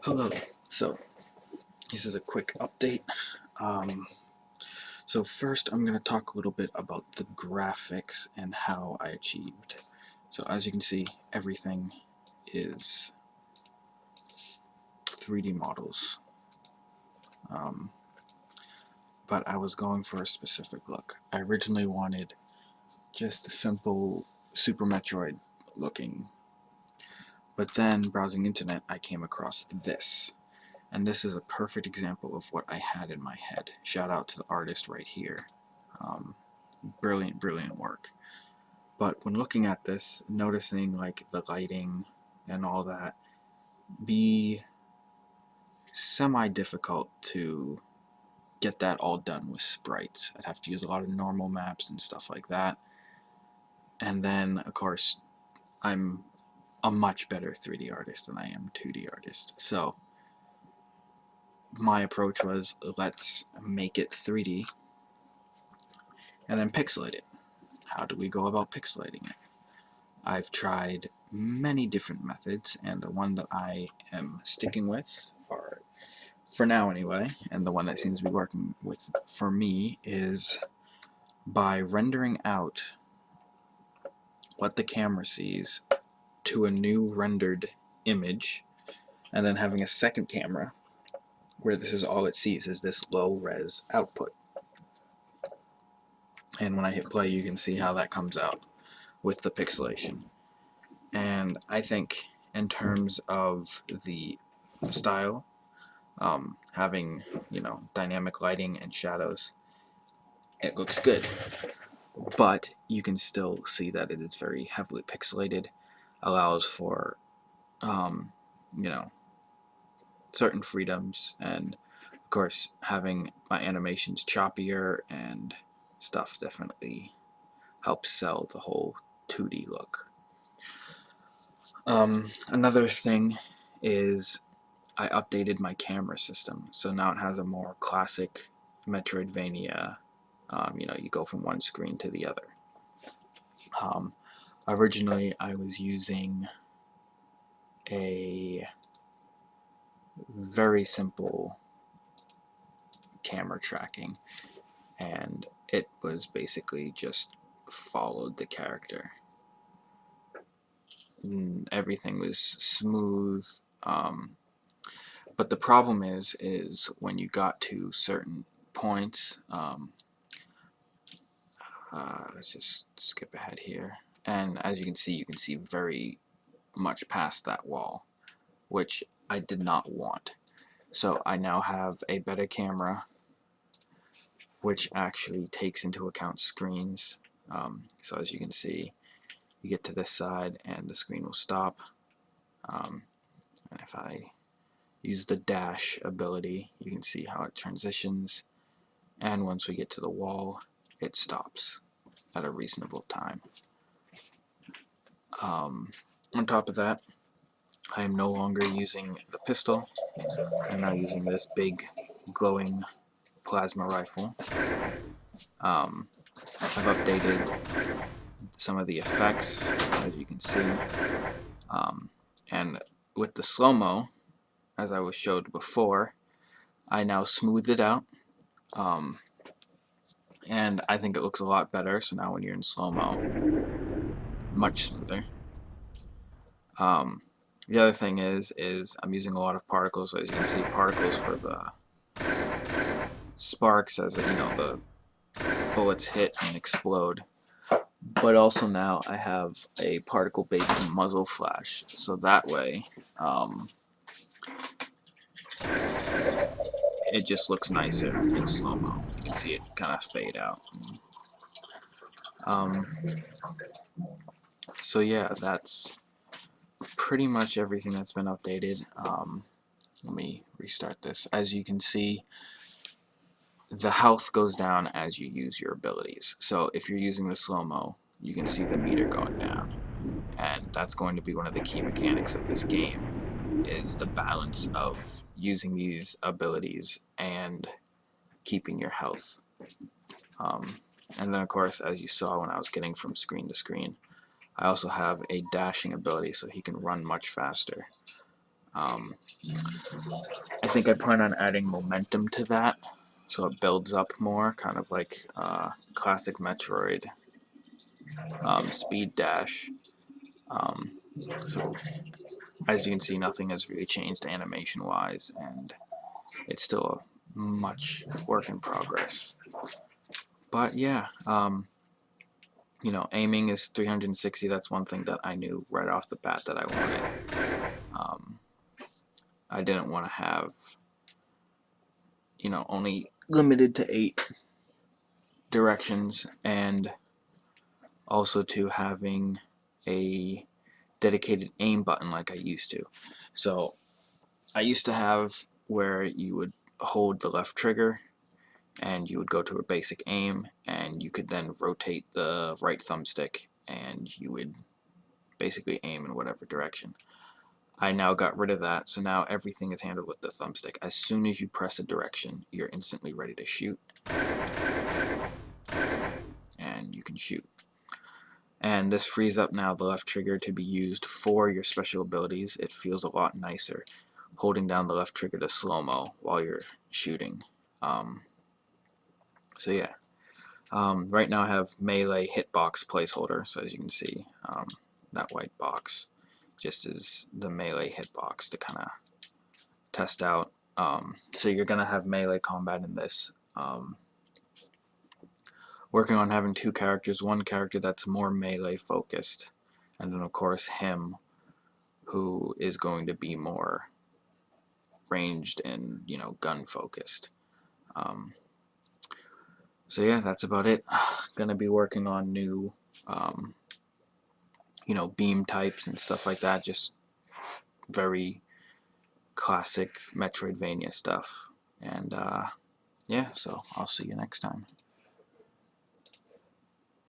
Hello. So this is a quick update. Um, so first I'm going to talk a little bit about the graphics and how I achieved. So as you can see, everything is 3D models. Um, but I was going for a specific look. I originally wanted just a simple Super Metroid looking. But then browsing internet I came across this. And this is a perfect example of what I had in my head. Shout out to the artist right here. Brilliant, brilliant work. But when looking at this, noticing like the lighting and all that, be semi-difficult to get that all done with sprites. I'd have to use a lot of normal maps and stuff like that. And then, of course, I'm a much better 3D artist than I am 2D artist. So my approach was, let's make it 3D and then pixelate it. How do we go about pixelating it? I've tried many different methods, and the one that I am sticking with, or for now anyway, and the one that seems to be working with for me, is by rendering out what the camera sees to a new rendered image, and then having a second camera where this is all it sees, is this low-res output. And when I hit play, you can see how that comes out with the pixelation. And I think in terms of the style, having, dynamic lighting and shadows, it looks good. But you can still see that it is very heavily pixelated, allows for, certain freedoms, and of course having my animations choppier and stuff definitely helps sell the whole 2D look. Another thing is I updated my camera system, so now it has a more classic Metroidvania, you go from one screen to the other. Originally I was using a very simple camera tracking, and it was basically just followed the character. Everything was smooth, but the problem is when you got to certain points, let's just skip ahead here, and as you can see very much past that wall, which I did not want. So I now have a better camera which actually takes into account screens. So as you can see, you get to this side and the screen will stop. And if I use the dash ability, you can see how it transitions, and once we get to the wall, it stops at a reasonable time. On top of that, I am no longer using the pistol. I'm now using this big glowing plasma rifle. I've updated some of the effects, as you can see, and with the slow-mo, as I was showed before, I now smoothed it out, and I think it looks a lot better. So now when you're in slow-mo, much smoother. The other thing is I'm using a lot of particles. As you can see, particles for the sparks as the bullets hit and explode. But also now I have a particle-based muzzle flash, so that way it just looks nicer in slow-mo. You can see it kind of fade out. So yeah, that's pretty much everything that's been updated. Let me restart this. As you can see, the health goes down as you use your abilities. So if you're using the slow-mo, you can see the meter going down. And that's going to be one of the key mechanics of this game, is the balance of using these abilities and keeping your health. And then of course, as you saw when I was getting from screen to screen, I also have a dashing ability so he can run much faster. I think I plan on adding momentum to that, so it builds up more, kind of like classic Metroid speed dash. So as you can see, nothing has really changed animation-wise, and it's still a much work in progress. But yeah, you know, aiming is 360. That's one thing that I knew right off the bat that I wanted. I didn't want to have, you know, only limited to 8 directions, and also to having a dedicated aim button like I used to. So I used to have where you would hold the left trigger and you would go to a basic aim, and you could then rotate the right thumbstick and you would basically aim in whatever direction. I now got rid of that, so now everything is handled with the thumbstick. As soon as you press a direction, you're instantly ready to shoot, and you can shoot. And this frees up now the left trigger to be used for your special abilities. It feels a lot nicer holding down the left trigger to slow-mo while you're shooting. So yeah, right now I have melee hitbox placeholder, so as you can see, that white box just is the melee hitbox to kind of test out. So you're going to have melee combat in this. Working on having 2 characters, one character that's more melee focused, and then of course him, who is going to be more ranged and, you know, gun focused. So yeah, that's about it. Gonna be working on new, you know, beam types and stuff like that. Just very classic Metroidvania stuff. And yeah, so I'll see you next time.